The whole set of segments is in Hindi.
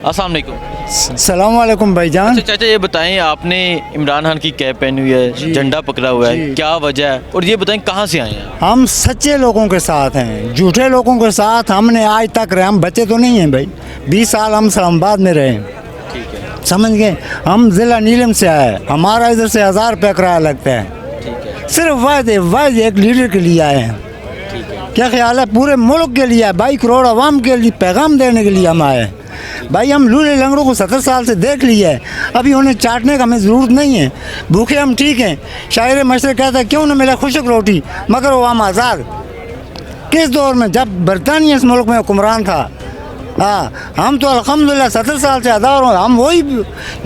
अस्सलाम वालेकुम। सलाम वालेकुम भाईजान। अच्छा चाचा, ये बताएं, आपने इमरान खान की कैप पहनी हुई है, झंडा पकड़ा हुआ है, क्या वजह है, और ये बताएं कहाँ से आए हैं? हम सच्चे लोगों के साथ हैं, झूठे लोगों के साथ हमने आज तक रहे। हम बच्चे तो नहीं हैं भाई, 20 साल हम इस्लामाबाद में रहे, ठीक है, समझ गए। हम ज़िला नीलम से आए, हमारा इधर से 1000 रुपया किराया लगता है। ठीक है, सिर्फ वाद एक लीडर के लिए आए हैं। ठीक है। क्या ख्याल है? पूरे मुल्क के लिए, 22 करोड़ आवाम के लिए पैगाम देने के लिए हम आए हैं। भाई हम लूले लंगड़ों को 70 साल से देख लिया है, अभी उन्हें चाटने का हमें ज़रूरत नहीं है। भूखे हम ठीक हैं। शायर मशरक़ कहता है क्यों न मिला खुशक रोटी मगर वो हम आज़ाद। किस दौर में? जब बरतानिया इस मुल्क में हुक्मरान था। हाँ, हम तो अल्हम्दुलिल्लाह 70 साल से आज़ाद हैं। हम वही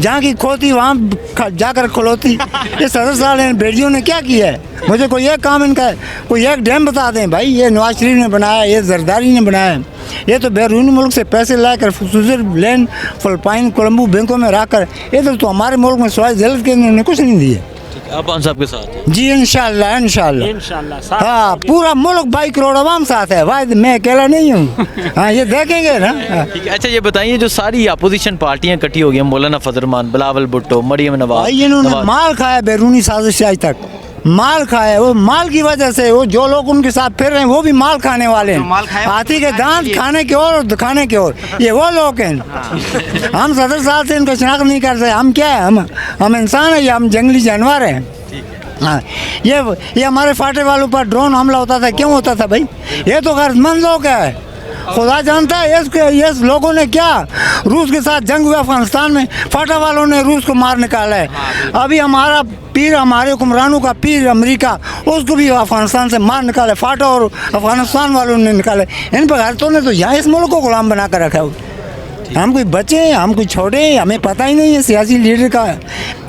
जहाँ की खोती वहाँ जाकर खलोती। ये 70 साल इन बेटियों ने क्या किया है? मुझे कोई एक काम इनका है, कोई एक डैम बता दें भाई। ये नवाज शरीफ ने बनाया, ये जरदारी ने बनाया है। ये तो बैरूनी मुल्क से पैसे लाकर स्विट्ज़रलैंड, फिलिपाइन, कोलंबो बैंकों में रखकर इधर तो हमारे मुल्क में सवाल जलत के इन्होंने कुछ नहीं दिए। आप खान साहब के साथ हैं? जी इंशाल्लाह इंशाल्लाह इंशाल्लाह। हाँ, पूरा मुल्क 22 करोड़ आवाम साथ है, वाहिद मैं अकेला नहीं हूँ। हाँ, ये देखेंगे ना। ठीक है। अच्छा ये बताइए, जो सारी अपोजिशन पार्टियां इकट्ठी हो गई हैं, मौलाना फजल रहमान, बिलावल भुट्टो, मरियम नवाज, भाई इन्होंने माल खाया बैरूनी साजिश से आज तक, माल खाया। वो माल की वजह से वो जो लोग उनके साथ फिर रहे हैं वो भी माल खाने वाले हैं। हाथी के दांत खाने के और दिखाने के और, ये वो लोग हैं। हम 70 साल से इनको शनाख्त नहीं कर सकते। हम क्या है? हम इंसान है या हम जंगली जानवर हैं? हाँ, ये हमारे फाटे वालों पर ड्रोन हमला होता था, क्यों होता था भाई? ये तो गर्जमंद लोग है, खुदा जानता है। ये लोगों ने क्या रूस के साथ जंग हुआ अफगानिस्तान में, फाटा वालों ने रूस को मार निकाला है। अभी हमारा पीर, हमारे हुक्मरानों का पीर अमेरिका, उसको भी अफगानिस्तान से मार निकाला। फाटा और अफगानिस्तान वालों ने निकाले। इन बगारतों ने तो यहाँ इस मुल्क को गुलाम बना कर रखा है। हम कोई बच्चे हैं, हम कोई छोटे हैं, हमें पता ही नहीं है सियासी लीडर का।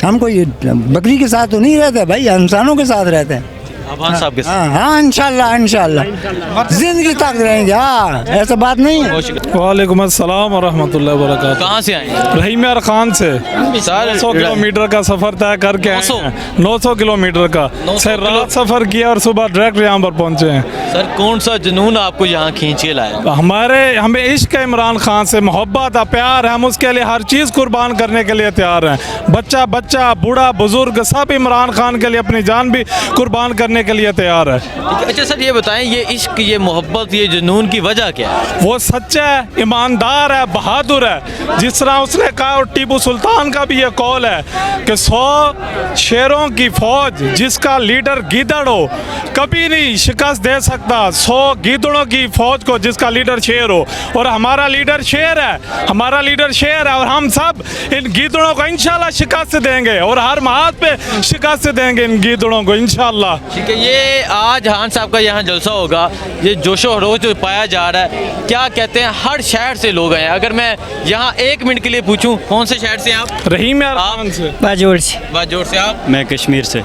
हम कोई बकरी के साथ तो नहीं रहते भाई, इंसानों के साथ रहते हैं। खान साहब के साथ? हाँ हाँ, इंशाल्लाह जिंदगी तक रहेंगे। हाँ, ऐसा बात नहीं है। वालेकुम अस्सलाम व रहमतुल्लाहि व बरकातहू। कहाँ से आए हैं? रहीम यार खान से 900 किलोमीटर का सफर तय करके आए हैं। 900 किलोमीटर का सर, रात सफर किया और सुबह डायरेक्ट यहाँ पर पहुँचे हैं। सर कौन सा जुनून आपको यहाँ खींच के लाया? हमें इश्क है इमरान खान से, मोहब्बत है, प्यार है। हम उसके लिए हर चीज़ कुर्बान करने के लिए तैयार हैं। बच्चा बूढ़ा बुजुर्ग सब इमरान खान के लिए अपनी जान भी कुर्बान करने के लिए तैयार है। अच्छा सर ये बताएं, ये इश्क, ये मोहब्बत, ये जुनून की वजह क्या है? वो सच्चा है, ईमानदार है, बहादुर है। जिस तरह उसने कहा, और टीपू सुल्तान का भी ये कौल है कि 100 शेरों की फौज जिसका लीडर गीदड़ हो कभी नहीं शिकस्त दे सकता 100 गीदड़ों की फौज को जिसका लीडर शेर हो। और हमारा लीडर शेर है, हमारा लीडर शेर है, और हम सब इन गीदड़ों को इंशाल्लाह शिकस्त देंगे और हर महाद पे शिकस्त देंगे इन गीदड़ों को इंशाल्लाह। ठीक है। ये आज खान साहब का यहाँ जलसा होगा, ये जोशो खरोश जो पाया जा रहा है, क्या कहते हैं, हर शहर से लोग आए हैं। अगर मैं यहाँ 1 मिनट के लिए पूछूं, कौन से शहर से आप? रहीम यार खान से। बाजोड़ से। बाजोड़ से। आप? मैं कश्मीर से।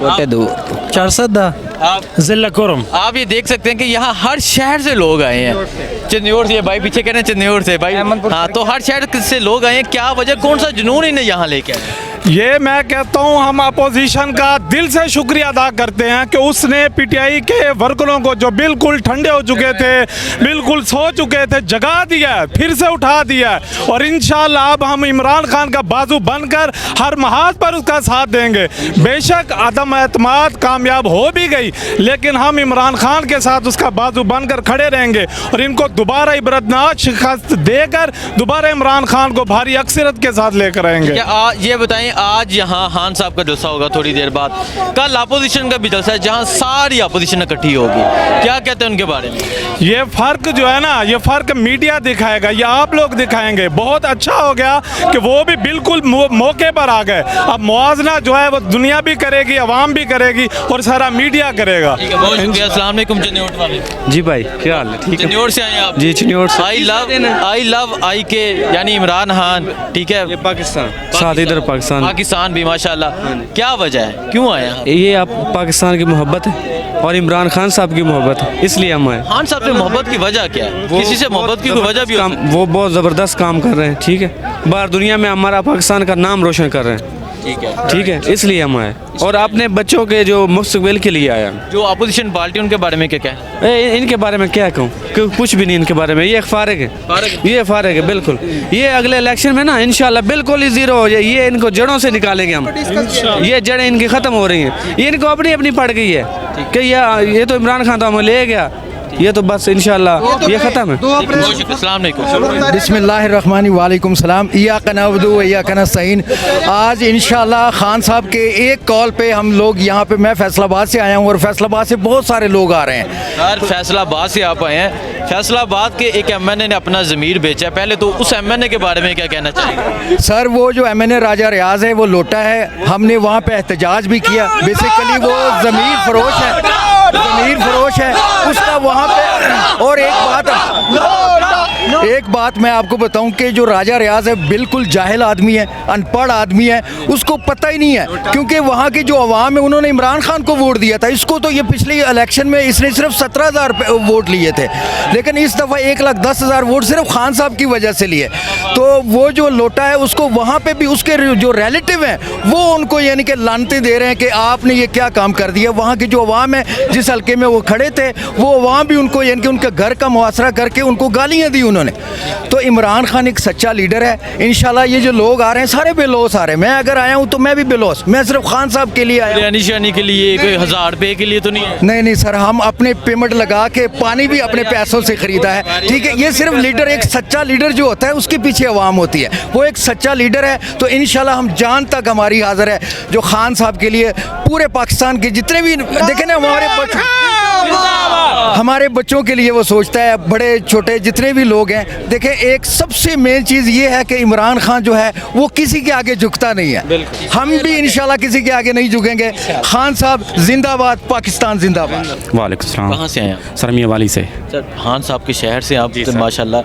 आप? जिला कोरम। आप ये देख सकते हैं कि यहाँ हर शहर से लोग आए हैं। चिन्नौर से भाई, पीछे कह रहे हैं चिन्नौर से भाई। हाँ, तो हर शहर से लोग आए हैं। क्या वजह, कौन सा जुनून इन्हें यहाँ लेके आए? ये मैं कहता हूँ हम अपोजिशन का दिल से शुक्रिया अदा करते हैं कि उसने पीटीआई के वर्करों को जो बिल्कुल ठंडे हो चुके थे, बिल्कुल सो चुके थे, जगा दिया है, फिर से उठा दिया है। और इंशाल्लाह अब हम इमरान खान का बाजू बनकर हर महाज पर उसका साथ देंगे। बेशक अदम एतमाद कामयाब हो भी गई, लेकिन हम इमरान खान के साथ उसका बाजू बनकर खड़े रहेंगे और इनको दोबारा इबरतनाक शिकस्त देकर दोबारा इमरान खान को भारी अक्सरत के साथ लेकर आएंगे। ये बताएं, आज यहाँ खान साहब का जलसा होगा थोड़ी देर बाद, कल अपोजिशन का भी जलसा है जहाँ सारी अपोजिशन इकट्ठी होगी, क्या कहते हैं उनके बारे में? ये फ़र्क जो है ना, ये फ़र्क मीडिया दिखाएगा या आप लोग दिखाएंगे। बहुत अच्छा हो गया कि वो भी बिल्कुल मौके पर आ गए। अब मुआवजा जो है वो दुनिया भी करेगी, अवाम भी करेगी और सारा मीडिया करेगा। अस्सलाम वालेकुम चिन्नौर वाले। जी भाई, क्या हाल है? ठीक है। चिन्नौर से आए आप? जी चिन्नौर से। आई लव आई के यानी इमरान खान, ठीक है। ये पाकिस्तान, साथ इधर पाकिस्तान भी माशाल्लाह। क्या वजह है, क्यों आए आप? ये आप पाकिस्तान की मोहब्बत है और इमरान खान साहब की मोहब्बत है, इसलिए हम आए। खान साहब से मोहब्बत की वजह क्या है? किसी से मोहब्बत की कोई वजह भी? वो बहुत ज़बरदस्त काम कर रहे हैं, ठीक है। बाहर दुनिया में हमारा पाकिस्तान का नाम रोशन कर रहे हैं। ठीक है, इसलिए हम आए और अपने बच्चों के जो मुस्तकबिल के लिए आए हैं। जो अपोजिशन पार्टी उनके बारे में क्या कहना इनके बारे में क्या कहूँ, कुछ भी नहीं इनके बारे में। ये फारिग है, ये फारिग है बिल्कुल। ये अगले इलेक्शन में ना इंशाल्लाह बिल्कुल ही जीरो हो जाए। ये इनको जड़ों से निकालेंगे हम। ये जड़ें इनकी ख़त्म हो रही हैं। ये इनको अपनी अपनी पड़ गई है कि ये तो इमरान खान तो हमें ले गया, ये तो बस इंशाल्लाह ये ख़त्म है। अस्सलाम वालेकुम। बिस्मिल्लाहिर्रहमानिर्रहीम, वालेकुम सलाम। इय्याका नअबुदु व इय्याका नस्तईन। आज इंशाल्लाह खान साहब के एक कॉल पे हम लोग यहाँ पे, मैं फैसलाबाद से आया हूँ और फैसलाबाद से बहुत सारे लोग आ रहे हैं। सर फैसलाबाद से आप आए हैं, फैसलाबाद के एक एमएनए ने अपना ज़मीर बेचा है, पहले तो उस एमएनए के बारे में क्या कहना चाहेंगे? सर वो जो एमएनए राजा रियाज है वो लोटा है। हमने वहाँ पे एहतजाज भी किया। बेसिकली वो ज़मीर फरोश है, ज़मीर फरोश है उसका वहाँ पे। और एक बात मैं आपको बताऊं कि जो राजा रियाज है बिल्कुल जाहिल आदमी है, अनपढ़ आदमी है, उसको पता ही नहीं है। क्योंकि वहाँ की जो अवाम है उन्होंने इमरान खान को वोट दिया था। इसको तो ये पिछले इलेक्शन में इसने सिर्फ 17,000 वोट लिए थे, लेकिन इस दफ़ा 1,10,000 वोट सिर्फ खान साहब की वजह से लिए। तो वो जो लोटा है उसको वहाँ पे भी उसके जो रिलेटिव हैं वो उनको यानी कि लानते दे रहे हैं कि आपने ये क्या काम कर दिया। वहाँ की जो अवाम है जिस हल्के में वो खड़े थे वो अवाम भी उनको यानी कि उनके घर का मुआसरा करके उनको गालियाँ दी उन्होंने। तो इमरान खान एक सच्चा लीडर है। इंशाल्लाह ये जो लोग आ रहे हैं सारे बेलोस आ रहे हैं। मैं अगर आया हूँ तो मैं भी बेलोस, मैं सिर्फ खान साहब के लिए आया हूँ। निशानी के लिए कोई 1000 रुपये के लिए तो नहीं है? नहीं सर, हम अपने पेमेंट लगा के पानी भी अपने पैसों से खरीदा है। ठीक है, ये सिर्फ लीडर, एक सच्चा लीडर जो होता है उसके पीछे अवाम होती है, वो एक सच्चा लीडर है। तो इंशाल्लाह हम जान तक हमारी हाजिर है जो खान साहब के लिए पूरे पाकिस्तान के जितने भी देखें ना हमारे बच्चों के लिए वो सोचता है, बड़े छोटे जितने भी लोग हैं। देखें एक सबसे मेन चीज़ ये है कि इमरान खान जो है वो किसी के आगे झुकता नहीं है। हम भी इंशाल्लाह किसी के आगे नहीं झुकेंगे। खान साहब जिंदाबाद, पाकिस्तान जिंदाबाद। वालेकुम सलाम। कहाँ से आए हैं? सर मियाँ वाली से। सर खान साहब के शहर से आप तो माशाल्लाह,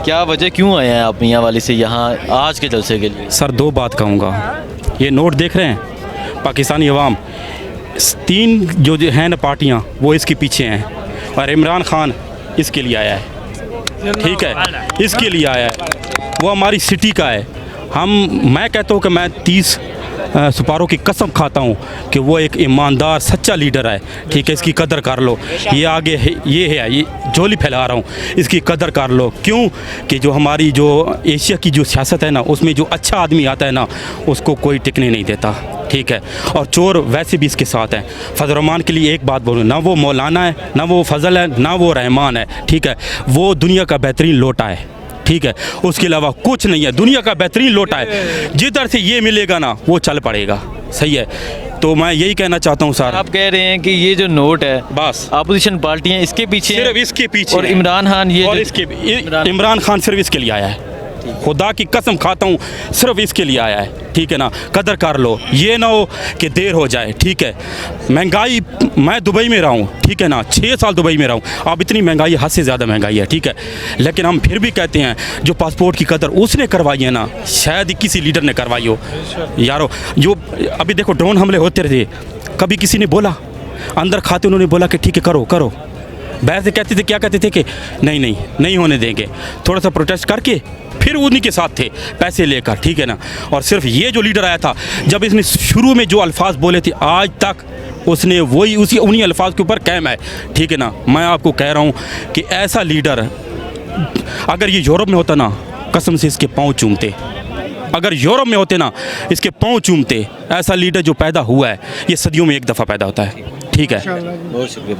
क्या वजह क्यों आए हैं आप मियाँ वाली से यहाँ आज के जलसे के लिए? सर दो बात कहूँगा। ये नोट देख रहे हैं, पाकिस्तानी अवाम 3 जो हैं ना पार्टियाँ वो इसके पीछे हैं और इमरान खान इसके लिए आया है। ठीक है, इसके लिए आया है, वो हमारी सिटी का है। मैं कहता हूँ कि मैं 30 सुपारों की कसम खाता हूँ कि वो एक ईमानदार सच्चा लीडर है। ठीक है, इसकी कदर कर लो। ये आगे है, ये झोली फैला रहा हूँ, इसकी कदर कर लो। क्यों कि जो हमारी जो एशिया की जो सियासत है ना उसमें जो अच्छा आदमी आता है ना उसको कोई टिकने नहीं देता। ठीक है, और चोर वैसे भी इसके साथ हैं। फजल रहमान के लिए एक बात बोलूँ, ना वो मौलाना है, ना वो फजल है, ना वो रहमान है। ठीक है, वो दुनिया का बेहतरीन लोटा है। ठीक है, उसके अलावा कुछ नहीं है, दुनिया का बेहतरीन लोटा है। जिधर से ये मिलेगा ना वो चल पड़ेगा। सही है, तो मैं यही कहना चाहता हूँ सर। आप कह रहे हैं कि ये जो नोट है बस अपोजिशन पार्टियां इसके पीछे हैं, सिर्फ इसके पीछे और हैं। इमरान खान ये और जो- इसके इमरान खान सिर्फ इसके लिए आया है। खुदा की कसम खाता हूँ सिर्फ इसके लिए आया है। ठीक है ना, कदर कर लो, ये ना हो कि देर हो जाए। ठीक है, महंगाई, मैं दुबई में रहा हूँ। ठीक है ना, 6 साल दुबई में रहा हूँ। अब इतनी महंगाई, हद से ज़्यादा महंगाई है। ठीक है, लेकिन हम फिर भी कहते हैं जो पासपोर्ट की कदर उसने करवाई है ना, शायद ही किसी लीडर ने करवाई हो। यारो जो अभी देखो ड्रोन हमले होते रहे, कभी किसी ने बोला अंदर खाते, उन्होंने बोला कि ठीक है करो करो। बाहर से कहते थे, क्या कहते थे कि नहीं होने देंगे। थोड़ा सा प्रोटेस्ट करके फिर उन्हीं के साथ थे पैसे लेकर। ठीक है ना, और सिर्फ ये जो लीडर आया था, जब इसने शुरू में जो अल्फाज बोले थे आज तक उसने उन्हीं अल्फाज के ऊपर कायम है। ठीक है ना, मैं आपको कह रहा हूँ कि ऐसा लीडर अगर ये यूरोप में होता ना, कसम से इसके पाँव चूमते। अगर यूरोप में होते ना इसके पाँव चूमते। ऐसा लीडर जो पैदा हुआ है ये सदियों में एक दफ़ा पैदा होता है। ठीक है, बहुत शुक्रिया।